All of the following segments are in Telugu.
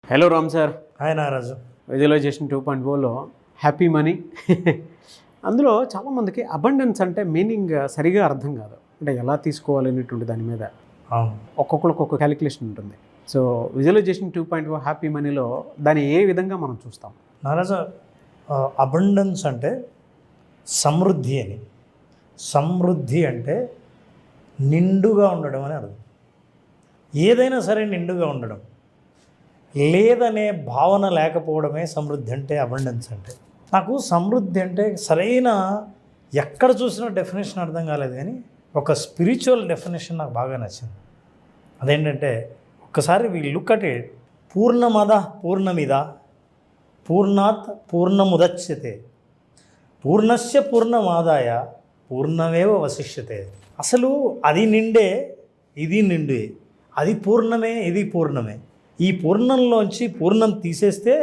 Hello Ram sir. Hi Nagaraju. Visualization 2.0లో హ్యాపీ మనీ అందులో చాలామందికి అబండెన్స్ అంటే మీనింగ్ సరిగా అర్థం కాదు, అంటే ఎలా తీసుకోవాలనేటువంటి దాని మీద ఒక్కొక్కరికి ఒక్కొక్క క్యాలిక్యులేషన్ ఉంటుంది. సో విజువలైజేషన్ 2.0 హ్యాపీ మనీలో దాన్ని ఏ విధంగా మనం చూస్తాం? నాగరాజు, అబండెన్స్ అంటే సమృద్ధి అని. సమృద్ధి అంటే నిండుగా ఉండడం అని అర్థం. ఏదైనా సరే నిండుగా ఉండడం, లేదనే భావన లేకపోవడమే సమృద్ధి అంటే, అబండెన్స్ అంటే. నాకు సమృద్ధి అంటే సరైన ఎక్కడ చూసినా డెఫినేషన్ అర్థం కాలేదు, కానీ ఒక స్పిరిచువల్ డెఫినేషన్ నాకు బాగా నచ్చింది. అదేంటంటే, ఒక్కసారి వీ లుక్ అట్ ఇట్. పూర్ణమద పూర్ణమిద పూర్ణాత్ పూర్ణముదచ్యతే పూర్ణస్య పూర్ణమాదాయ పూర్ణమేవ వశిష్యతే. అసలు అది నిండే, ఇది నిండే, అది పూర్ణమే, ఇది పూర్ణమే. ఈ పూర్ణంలోంచి పూర్ణం తీసేస్తే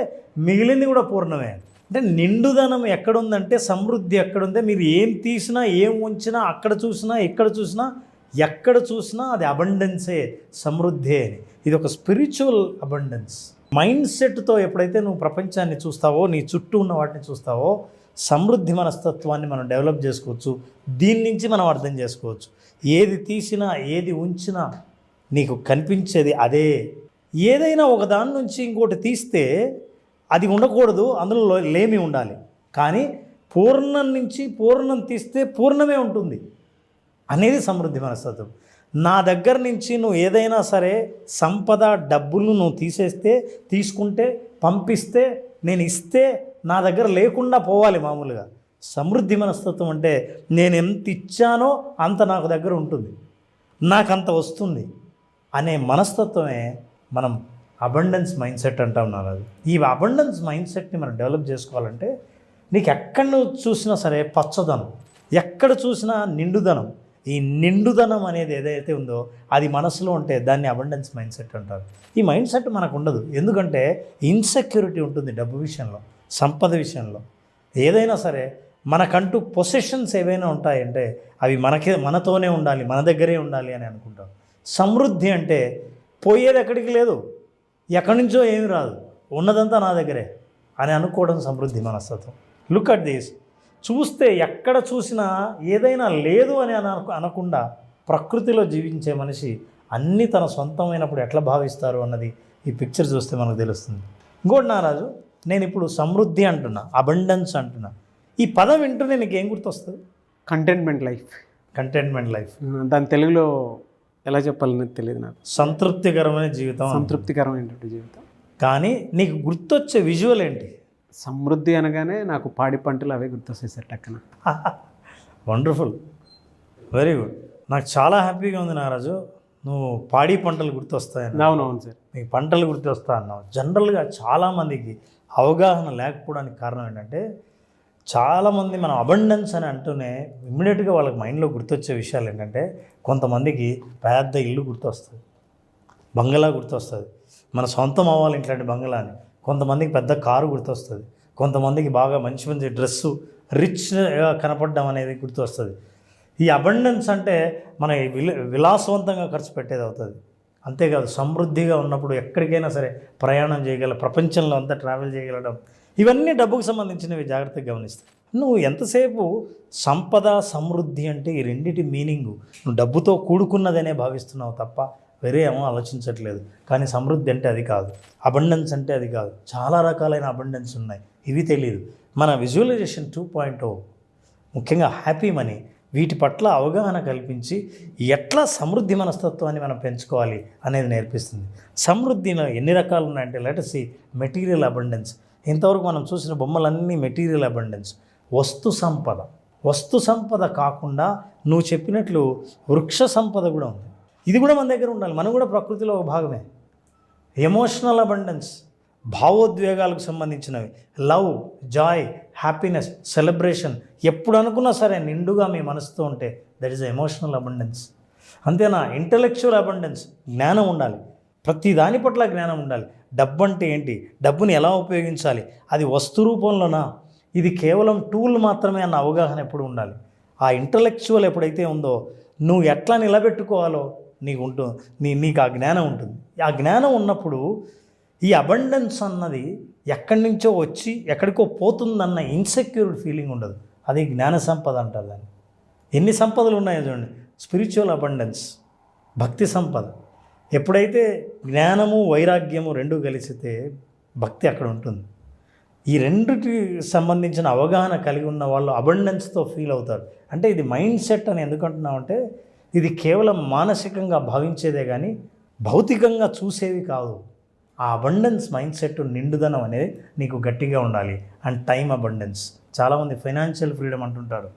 మిగిలింది కూడా పూర్ణమే. అంటే నిండుదనం ఎక్కడుందంటే సమృద్ధి ఎక్కడుందే, మీరు ఏం తీసినా ఏం ఉంచినా అక్కడ చూసినా ఇక్కడ చూసినా ఎక్కడ చూసినా అది అబండెన్సే, సమృద్ధే అని. ఇది ఒక స్పిరిచువల్ అబండెన్స్. మైండ్ సెట్తో ఎప్పుడైతే నువ్వు ప్రపంచాన్ని చూస్తావో, నీ చుట్టూ ఉన్న వాటిని చూస్తావో, సమృద్ధి మనస్తత్వాన్ని మనం డెవలప్ చేసుకోవచ్చు. దీని నుంచి మనం అర్థం చేసుకోవచ్చు. ఏది తీసినా ఏది ఉంచినా నీకు కనిపించేది అదే. ఏదైనా ఒక దాని నుంచి ఇంకోటి తీస్తే అది ఉండకూడదు, అందులో లేమి ఉండాలి. కానీ పూర్ణం నుంచి పూర్ణం తీస్తే పూర్ణమే ఉంటుంది అనేది సమృద్ధి మనస్తత్వం. నా దగ్గర నుంచి నువ్వు ఏదైనా సరే సంపద, డబ్బులు నువ్వు తీసుకుంటే, పంపిస్తే, నేను ఇస్తే నా దగ్గర లేకుండా పోవాలి. మామూలుగా సమృద్ధి మనస్తత్వం అంటే నేను ఎంత ఇచ్చానో అంత నాకు దగ్గర ఉంటుంది, నాకంత వస్తుంది అనే మనస్తత్వమే మనం అబండెన్స్ మైండ్ సెట్ అంటాం. నాది ఈ అబండెన్స్ మైండ్ సెట్ని మనం డెవలప్ చేసుకోవాలంటే, నీకు ఎక్కడ నువ్వు చూసినా సరే పచ్చదనం, ఎక్కడ చూసినా నిండుదనం. ఈ నిండుదనం అనేది ఏదైతే ఉందో అది మనసులో ఉంటే దాన్ని అబండెన్స్ మైండ్ సెట్ అంటారు. ఈ మైండ్ సెట్ మనకు ఉండదు, ఎందుకంటే ఇన్సెక్యూరిటీ ఉంటుంది డబ్బు విషయంలో, సంపద విషయంలో. ఏదైనా సరే మనకంటూ పొసెషన్స్ ఏవైనా ఉంటాయంటే అవి మనతోనే ఉండాలి, మన దగ్గరే ఉండాలి అని అనుకుంటాం. సమృద్ధి అంటే పోయేది ఎక్కడికి లేదు, ఎక్కడి నుంచో ఏమి రాదు, ఉన్నదంతా నా దగ్గరే అని అనుకోవడం సమృద్ధి మనస్తత్వం. Look at this. చూస్తే ఎక్కడ చూసినా ఏదైనా లేదు అని అనకుండా ప్రకృతిలో జీవించే మనిషి అన్నీ తన సొంతమైనప్పుడు ఎట్లా భావిస్తారు అన్నది ఈ పిక్చర్ చూస్తే మనకు తెలుస్తుంది. ఇంకోటి నారాజు, నేను ఇప్పుడు సమృద్ధి అంటున్నా, అబండెన్స్ అంటున్నా. ఈ పదం వింటూనే నీకు ఏం గుర్తొస్తుంది? Contentment life. కంటెంట్మెంట్ లైఫ్ దాని తెలుగులో ఎలా చెప్పాలని తెలియదు నాకు. సంతృప్తికరమైన జీవితం. సంతృప్తికరమైనటువంటి జీవితం. కానీ నీకు గుర్తొచ్చే విజువల్ ఏంటి? సమృద్ధి అనగానే నాకు పాడి పంటలు అవే గుర్తొస్తాయి సార్ టక్కన. Wonderful, very good. నాకు చాలా హ్యాపీగా ఉంది నారాజు, నువ్వు పాడి పంటలు గుర్తొస్తాయని. అవునవును సార్, నీకు పంటలు గుర్తొస్తా అన్నావు. జనరల్గా చాలామందికి అవగాహన లేకపోవడానికి కారణం ఏంటంటే, చాలామంది మనం అబండెన్స్ అని అంటూనే ఇమ్మీడియట్గా వాళ్ళకి మైండ్లో గుర్తొచ్చే విషయాలు ఏంటంటే, కొంతమందికి పెద్ద ఇల్లు గుర్తొస్తుంది, బంగళా గుర్తొస్తుంది, మన సొంతం అవ్వాలి ఇట్లాంటి బంగళా అని. కొంతమందికి పెద్ద కారు గుర్తొస్తుంది, కొంతమందికి బాగా మంచి మంచి డ్రెస్సు, రిచ్గా కనపడడం అనేది గుర్తొస్తుంది. ఈ అబండెన్స్ అంటే మన విలాసవంతంగా ఖర్చు పెట్టేది అవుతుంది. అంతేకాదు, సమృద్ధిగా ఉన్నప్పుడు ఎక్కడికైనా సరే ప్రయాణం చేయగల, ప్రపంచంలో అంతా ట్రావెల్ చేయగలడం, ఇవన్నీ డబ్బుకు సంబంధించినవి. జాగ్రత్తగా గమనిస్తాయి. నువ్వు ఎంతసేపు సంపద, సమృద్ధి అంటే ఈ రెండింటి మీనింగు నువ్వు డబ్బుతో కూడుకున్నదనే భావిస్తున్నావు తప్ప వేరే ఏమో ఆలోచించట్లేదు. కానీ సమృద్ధి అంటే అది కాదు, అబండెన్స్ అంటే అది కాదు. చాలా రకాలైన అబండెన్స్ ఉన్నాయి, ఇవి తెలియదు. మన విజువలైజేషన్ 2.0 ముఖ్యంగా హ్యాపీ మనీ వీటి పట్ల అవగాహన కల్పించి ఎట్లా సమృద్ధి మనస్తత్వాన్ని మనం పెంచుకోవాలి అనేది నేర్పిస్తుంది. సమృద్ధిలో ఎన్ని రకాలు ఉన్నాయంటే, లెట్ సి మెటీరియల్ అబండెన్స్. ఇంతవరకు మనం చూసిన బొమ్మలన్నీ మెటీరియల్ అబండెన్స్. వస్తు సంపద కాకుండా నువ్వు చెప్పినట్లు వృక్ష సంపద కూడా ఉంది. ఇది కూడా మన దగ్గర ఉండాలి, మనం కూడా ప్రకృతిలో ఒక భాగమే. ఎమోషనల్ అబండెన్స్, భావోద్వేగాలకు సంబంధించినవి, లవ్, జాయ్, హ్యాపీనెస్, సెలబ్రేషన్. ఎప్పుడు అనుకున్నా సరే నిండుగా మీ మనసుతో ఉంటే దట్ ఈస్ ఎమోషనల్ అబండెన్స్. అంతేనా? ఇంటలెక్చువల్ అబండెన్స్, జ్ఞానం ఉండాలి, ప్రతి దాని పట్ల జ్ఞానం ఉండాలి. డబ్బు అంటే ఏంటి, డబ్బుని ఎలా ఉపయోగించాలి, అది వస్తు రూపంలోనా, ఇది కేవలం టూల్ మాత్రమే అన్న అవగాహన ఎప్పుడు ఉండాలి. ఆ ఇంటలెక్చువల్ ఎప్పుడైతే ఉందో, నువ్వు ఎట్లా నిలబెట్టుకోవాలో నీకు ఆ జ్ఞానం ఉంటుంది. ఆ జ్ఞానం ఉన్నప్పుడు ఈ అబండెన్స్ అన్నది ఎక్కడి నుంచో వచ్చి ఎక్కడికో పోతుందన్న ఇన్సెక్యూర్ ఫీలింగ్ ఉండదు. అది జ్ఞాన సంపద అంటారు దాన్ని. ఎన్ని సంపదలు ఉన్నాయో చూడండి. స్పిరిచువల్ అబండెన్స్, భక్తి సంపద. ఎప్పుడైతే జ్ఞానము వైరాగ్యము రెండు కలిసితే భక్తి అక్కడ ఉంటుంది. ఈ రెండుకి సంబంధించిన అవగాహన కలిగి ఉన్న వాళ్ళు అబండెన్స్తో ఫీల్ అవుతారు. అంటే ఇది మైండ్ సెట్ అని ఎందుకంటున్నామంటే ఇది కేవలం మానసికంగా భావించేదే కానీ భౌతికంగా చూసేవి కాదు. ఆ అబండెన్స్ మైండ్ సెట్, నిండుదనం అనేది నీకు గట్టిగా ఉండాలి. And time abundance. చాలామంది ఫైనాన్షియల్ ఫ్రీడమ్ అంటుంటారు.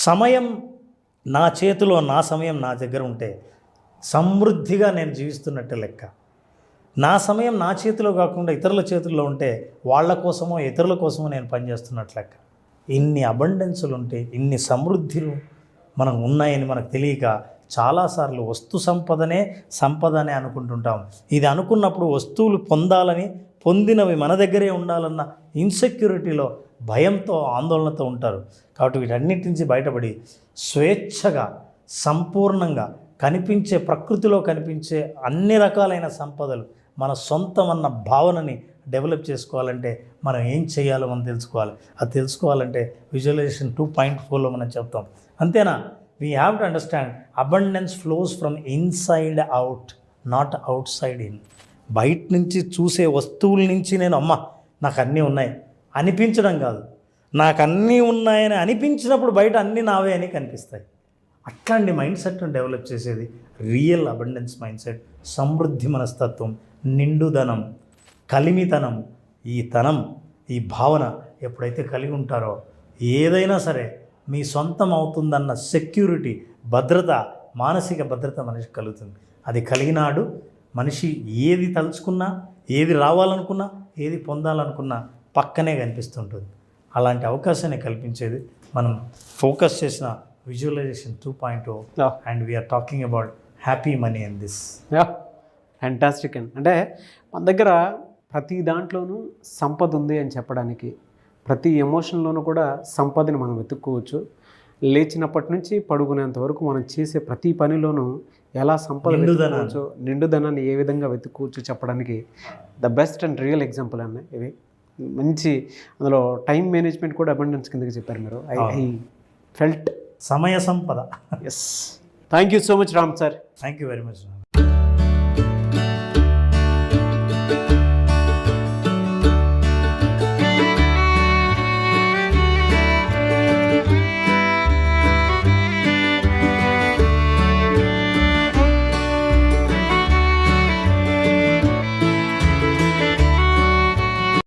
సమయం నా చేతిలో, నా సమయం నా దగ్గర ఉంటే సమృద్ధిగా నేను జీవిస్తున్నట్టే లెక్క. నా సమయం నా చేతిలో కాకుండా ఇతరుల చేతుల్లో ఉంటే వాళ్ళ కోసమో ఇతరుల కోసమో నేను పనిచేస్తున్నట్లు లెక్క. ఇన్ని అబండెన్సులు ఉంటే, ఇన్ని సమృద్ధిలు మనకు ఉన్నాయని మనకు తెలియక చాలాసార్లు వస్తు సంపదనే సంపద అని అనుకుంటుంటాం. ఇది అనుకున్నప్పుడు వస్తువులు పొందాలని, పొందినవి మన దగ్గరే ఉండాలన్న ఇన్సెక్యూరిటీలో, భయంతో, ఆందోళనతో ఉంటారు. కాబట్టి వీటన్నిటి నుంచి బయటపడి స్వేచ్ఛగా, సంపూర్ణంగా కనిపించే, ప్రకృతిలో కనిపించే అన్ని రకాలైన సంపదలు మన సొంతం అన్న భావనని డెవలప్ చేసుకోవాలంటే మనం ఏం చేయాలో మనం తెలుసుకోవాలి. అది తెలుసుకోవాలంటే విజువలైజేషన్ 2.4లో మనం చెప్తాం. అంతేనా? We have to understand abundance flows from inside out, not out side in. బయట నుంచి చూసే వస్తువుల నుంచి నేను నాకు అన్నీ ఉన్నాయి అనిపించడం కాదు, నాకు అన్నీ ఉన్నాయని అనిపించినప్పుడు బయట అన్నీ నావే అని కనిపిస్తాయి. అట్లాంటి మైండ్ సెట్ను డెవలప్ చేసేది రియల్ అబండెన్స్ మైండ్ సెట్. సమృద్ధి మనస్తత్వం, నిండుదనం, కలిమితనం, ఈ భావన ఎప్పుడైతే కలిగి ఉంటారో ఏదైనా సరే మీ సొంతం అవుతుందన్న సెక్యూరిటీ, భద్రత, మానసిక భద్రత మనిషికి కలుగుతుంది. అది కలిగినాడు మనిషి ఏది తలుచుకున్నా, ఏది రావాలనుకున్నా, ఏది పొందాలనుకున్నా పక్కనే కనిపిస్తుంటుంది. అలాంటి అవకాశాన్ని కల్పించేది మనం ఫోకస్ చేసిన visualisation 2.0 and we are talking about happy money in this. Fantastic అండి. అంటే మన దగ్గర ప్రతి దాంట్లోనూ సంపద ఉంది అని చెప్పడానికి, ప్రతి ఎమోషన్లోనూ కూడా సంపదని మనం వెతుక్కోవచ్చు. లేచినప్పటి నుంచి పడుకునేంత వరకు మనం చేసే ప్రతి పనిలోనూ ఎలా సంపద వెతుక్కోవచ్చు, నిండుదనాన్ని ఏ విధంగా వెతుక్కోవచ్చు చెప్పడానికి the best and real example అన్న ఇవి. మంచి అందులో టైం మేనేజ్మెంట్ కూడా అబండెన్స్ కిందకి చెప్పారు మీరు. ఐ ఫెల్ట్ సమయ సంపద. Yes. Thank you so much Ram sir. Thank you very much.